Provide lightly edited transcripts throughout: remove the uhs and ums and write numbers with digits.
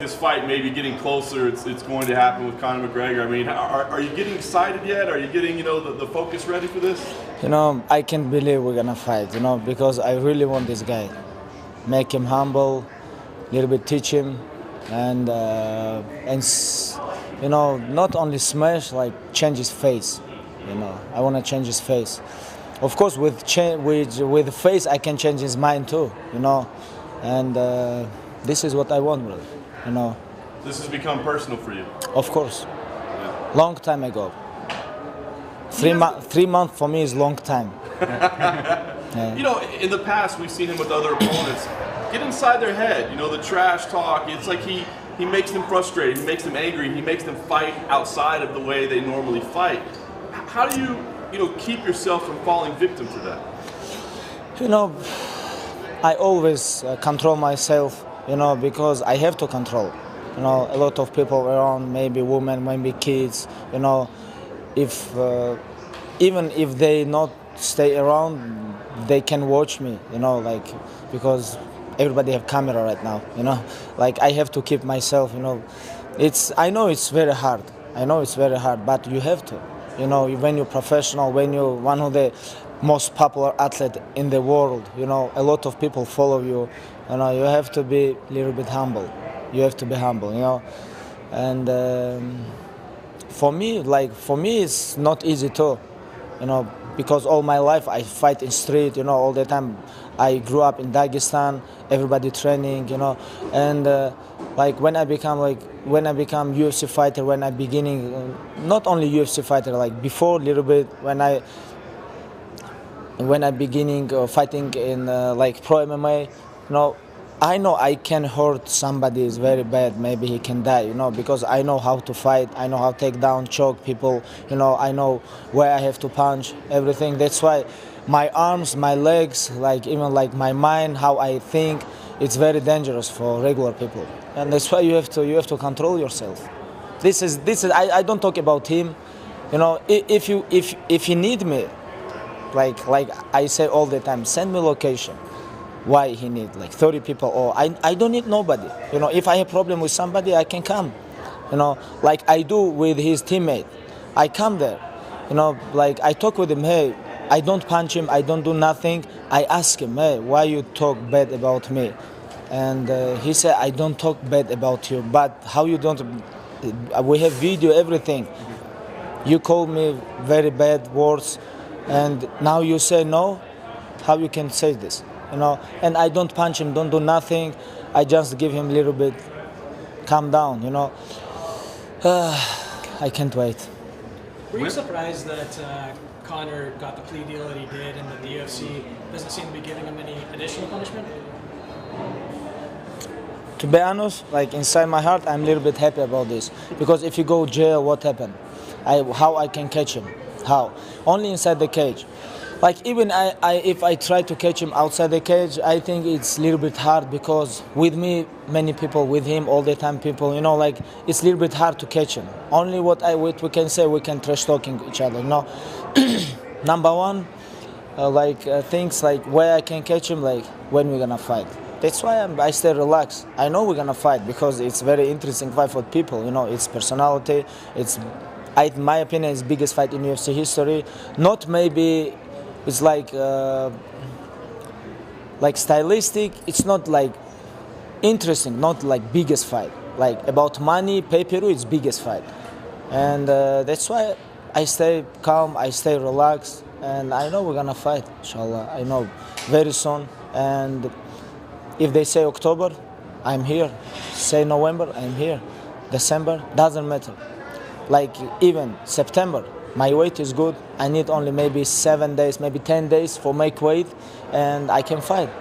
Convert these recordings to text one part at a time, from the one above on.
This fight maybe getting closer, it's going to happen with Conor McGregor. I mean, are you getting excited yet? Are you getting, the focus ready for this? I can't believe we're gonna fight, because I really want this guy. Make him humble, a little bit teach him, and not only smash, like change his face. I want to change his face. Of course, with the face, I can change his mind too. And this is what I want, really. This has become personal for you. Of course. Yeah. Long time ago. 3 months for me is long time. In the past we've seen him with other opponents get inside their head. The trash talk. It's like he makes them frustrated. He makes them angry. He makes them fight outside of the way they normally fight. How do you keep yourself from falling victim to that? I always control myself. Because I have to control. A lot of people around, maybe women, maybe kids. Even if they not stay around, they can watch me. Because everybody have camera right now. I have to keep myself. I know it's very hard. But you have to. When you're professional, when you're one of the most popular athlete in the world, a lot of people follow you. You have to be a little bit humble. You have to be humble, And for me, it's not easy too, because all my life I fight in street, all the time. I grew up in Dagestan, everybody training, And when I become UFC fighter, when I beginning, not only UFC fighter, before a little bit when I beginning fighting in pro MMA. I know I can hurt somebody is very bad. Maybe he can die, because I know how to fight. I know how to take down, choke people. I know where I have to punch, everything. That's why my arms, my legs, even my mind, how I think, it's very dangerous for regular people. And that's why you have to control yourself. This is. I don't talk about him. If you need me, like I say all the time, send me location. Why he need 30 people, or I don't need nobody. If I have problem with somebody, I can come. Like I do with his teammate. I come there. I talk with him. Hey, I don't punch him. I don't do nothing. I ask him, hey, why you talk bad about me? And he said, I don't talk bad about you. But how you don't? We have video, everything. You call me very bad words, and now you say no. How you can say this? And I don't punch him, don't do nothing. I just give him a little bit, calm down, I can't wait. Were you surprised that Conor got the plea deal that he did and that the UFC doesn't seem to be giving him any additional punishment? To be honest, inside my heart, I'm a little bit happy about this. Because if you go jail, what happened? How I can catch him? How? Only inside the cage. Even if I try to catch him outside the cage, I think it's a little bit hard because with me, many people, with him, all the time people, it's a little bit hard to catch him. Only what we can say, we can trash talking each other, Number one, things where I can catch him, when we're gonna fight. That's why I stay relaxed. I know we're gonna fight because it's very interesting fight for people, It's personality, in my opinion, it's the biggest fight in UFC history. Not maybe. It's stylistic. It's not interesting. Not biggest fight. About money, pay-per-view, it's biggest fight, and that's why I stay calm. I stay relaxed, and I know we're gonna fight. Inshallah, I know very soon. And if they say October, I'm here. Say November, I'm here. December, doesn't matter. Even September. My weight is good. I need only maybe 7 days, maybe 10 days for make weight, and I can fight.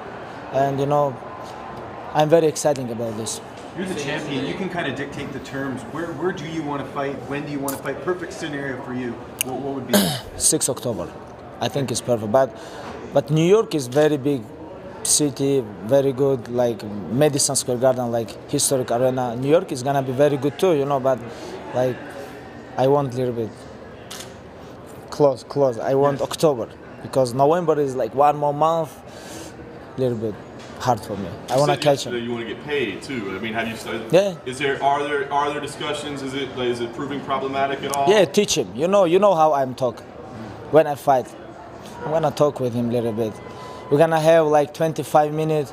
And I'm very excited about this. You're the champion. You can kind of dictate the terms. Where do you want to fight? When do you want to fight? Perfect scenario for you. What would be? 6 October. I think it's perfect. But New York is very big city, very good. Madison Square Garden, historic arena. New York is gonna be very good too, But I want a little bit. Close. I want October because November is 1 more month, little bit hard for me. I want to catch him. You want to get paid too. I mean, have you started? Yeah. Are there discussions? Is it proving problematic at all? Yeah, teach him. You know how I'm talk. When I fight, I'm gonna talk with him a little bit. We're gonna have like 25 minutes.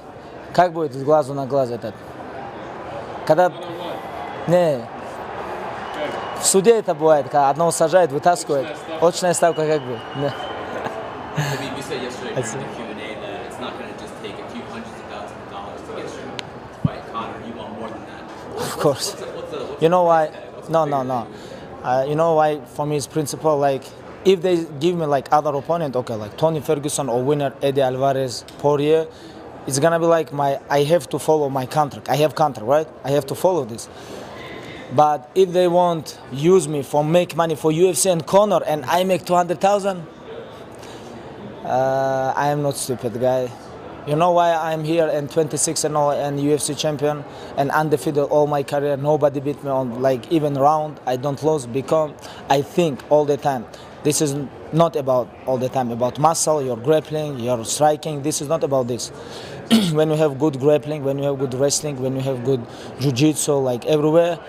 Как будет с глазу на глаз этот? Когда... Не. В суде это бывает, когда одного сажают, вытаскивают. Очная ставка как бы. Не. Khabib, you said yesterday during the Q&A that it's not going to just take a few hundreds of thousands of dollars to get you to fight Conor. You want more than that. Of course. What's You know why? No. You know why? For me, it's principle. Like, if they give me like other opponent, okay, like Tony Ferguson or winner Eddie Alvarez, Poirier, it's gonna be like I have to follow my contract. I have contract, right? I have to follow this. But if they won't use me for make money for UFC and Conor, and I make 200,000, I am not stupid guy. You know why I'm here and 26-0 and UFC champion and undefeated all my career. Nobody beat me on like even round. I don't lose because I think all the time. This is not about all the time about muscle, your grappling, your striking. This is not about this. When you have good grappling, when you have good wrestling, when you have good jiu-jitsu, like everywhere,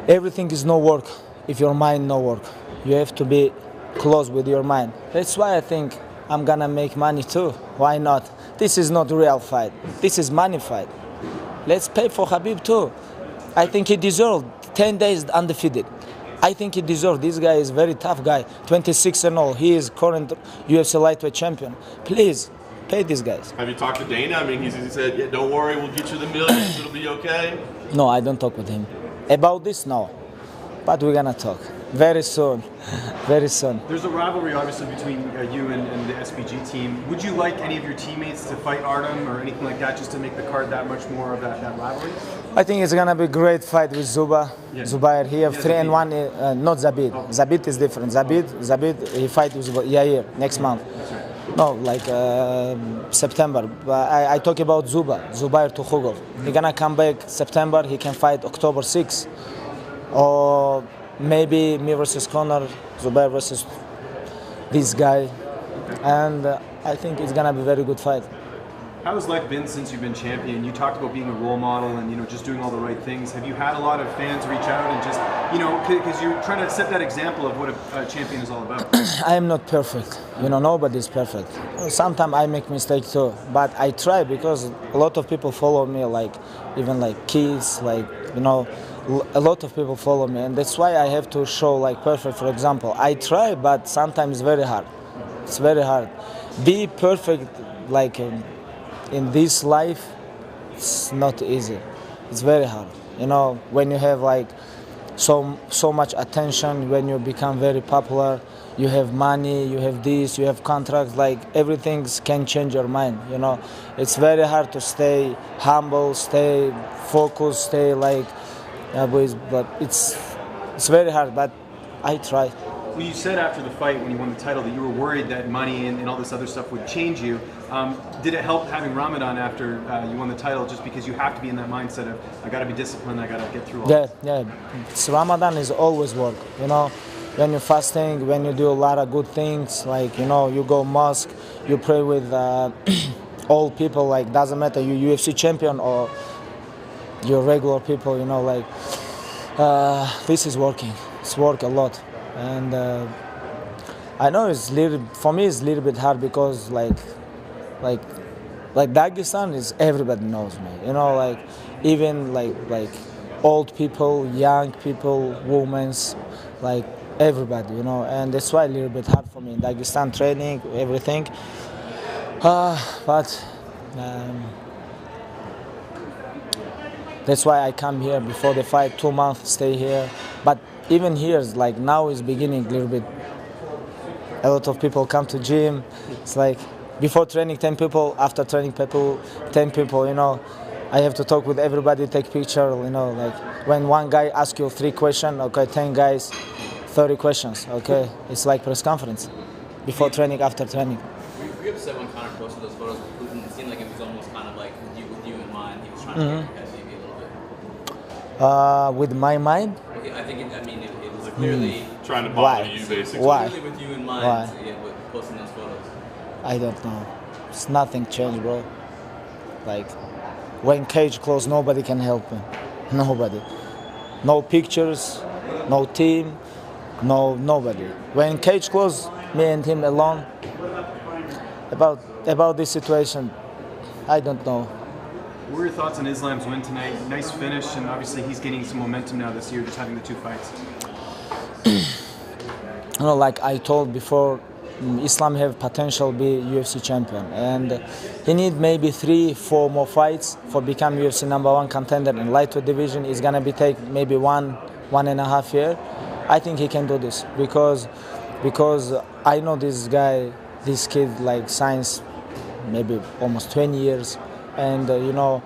everything is no work if your mind no work. You have to be close with your mind. That's why I think I'm gonna make money too. Why not? This is not real fight. This is money fight. Let's pay for Khabib too. I think he deserved 10 days undefeated. I think he deserved. This guy is very tough guy. 26-0. He is current UFC Lightweight Champion. Please, pay these guys. Have you talked to Dana? I mean, he said, yeah, don't worry, we'll get you the millions. It'll be okay. No, I don't talk with him. About this, no. But we're gonna talk. Very soon. Very soon. There's a rivalry, obviously, between you and the SBG team. Would you like any of your teammates to fight Artem or anything like that, just to make the card that much more of that rivalry? I think it's gonna be a great fight with Zuba. Yeah. Zubair. He have Yeah, 3-1. Not Zabit. Oh. Zabit is different. Zabit. He fight with Yair next month. No, like September. But I talk about Zubair Tukhugov. He gonna come back September. He can fight October 6th. Or maybe me versus Conor, Zubair versus this guy. And I think it's gonna be a very good fight. How has life been since you've been champion? You talked about being a role model and just doing all the right things. Have you had a lot of fans reach out and just because you're trying to set that example of what a champion is all about? I am not perfect. Nobody's perfect. Sometimes I make mistakes too, but I try because a lot of people follow me, like even like kids, like a lot of people follow me, and that's why I have to show like perfect. For example, I try, but sometimes it's very hard. It's very hard. Be perfect, like. In this life, it's not easy. It's very hard. When you have like so much attention, when you become very popular, you have money, you have this, you have contracts, like everything can change your mind. It's very hard to stay humble, stay focused, stay like, but it's very hard, but I try. Well, you said after the fight when you won the title that you were worried that money and all this other stuff would change you. Did it help having Ramadan after you won the title, just because you have to be in that mindset of I got to be disciplined, I got to get through all this? Yeah. Ramadan is always work. When you're fasting, when you do a lot of good things, like you go mosque, you pray with all people. Like doesn't matter you UFC champion or you're regular people. This is working. It's work a lot. And I know for me it's a little bit hard because like Dagestan is everybody knows me. Like even like old people, young people, women, like everybody. And that's why a little bit hard for me in Dagestan training, everything. But that's why I come here before the fight. 2 months stay here, but. Even here, like now is beginning a little bit. A lot of people come to gym. It's like before training 10 people, after training people 10 people. I have to talk with everybody, take picture. Like when one guy asks you 3 questions, okay, 10 guys, 30 questions. Okay, it's like press conference before training, after training. Were you upset when Conor posted those photos with Putin? It seemed like it was almost kind of like with you in mind. He was trying to get you guys maybe a little bit. With my mind. I think it was clearly trying to bother you, basically. Why? Clearly with you in mind, with posting those photos. I don't know. It's nothing changed, bro. Like, when cage closed, nobody can help me. Nobody. No pictures, no team, nobody. When cage closed, me and him alone. About this situation, I don't know. What were your thoughts on Islam's win tonight? Nice finish, and obviously he's gaining some momentum now this year, just having the 2 fights. You know, like I told before, Islam have potential to be UFC champion, and he need maybe 3-4 more fights for become UFC #1 contender in lightweight division. It's gonna be take maybe 1.5 years. I think he can do this because I know this guy, this kid, like science, maybe almost 20 years, and you know,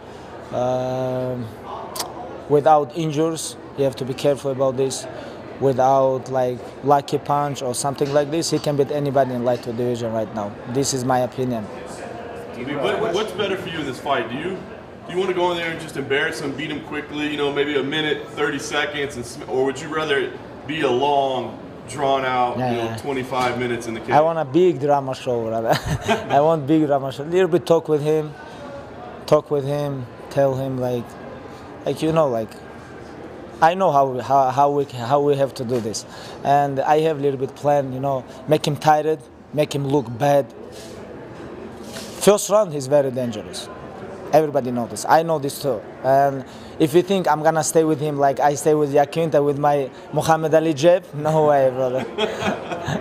without injuries, you have to be careful about this. Without like lucky punch or something like this, he can beat anybody in lightweight division right now. This is my opinion. What's better for you in this fight? Do you want to go in there and just embarrass him, beat him quickly, you know, maybe a minute, 30 seconds, or would you rather it be a long, drawn out, 25 minutes in the cage? I want a big drama show, brother. I want big drama show. A little bit talk with him, tell him like you know, like I know how we have to do this, and I have a little bit plan, you know, make him tired, make him look bad. First round, he's very dangerous. Everybody knows this. I know this too. And if you think I'm gonna stay with him like I stay with Yaquinta with my Muhammad Ali jab, no way, brother.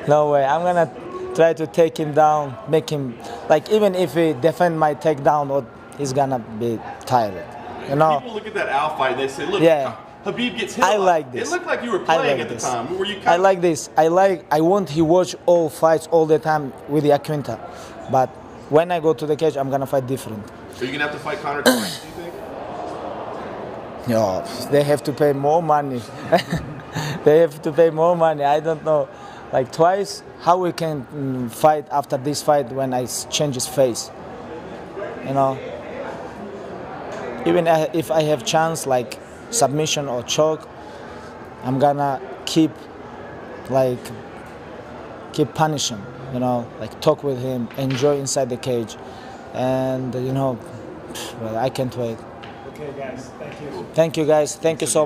No way. I'm gonna try to take him down, make him like even if he defend my takedown, he's gonna be tired. You know. People look at that Al fight and they say, look. Yeah. Khabib gets hit. I like this. It looked like you were playing at the time. Were you I like this. I want he watch all fights all the time with Yaquinta, but when I go to the cage, I'm gonna fight different. Are you gonna have to fight Conor twice? Do you think? No, they have to pay more money. They have to pay more money. I don't know, like twice. How we can fight after this fight when I change his face? You know. Even if I have chance like submission or choke, I'm gonna keep punishing, you know, like talk with him, enjoy inside the cage, and you know, I can't wait. Okay, guys, thank you. Thank you, guys. Thank you so much.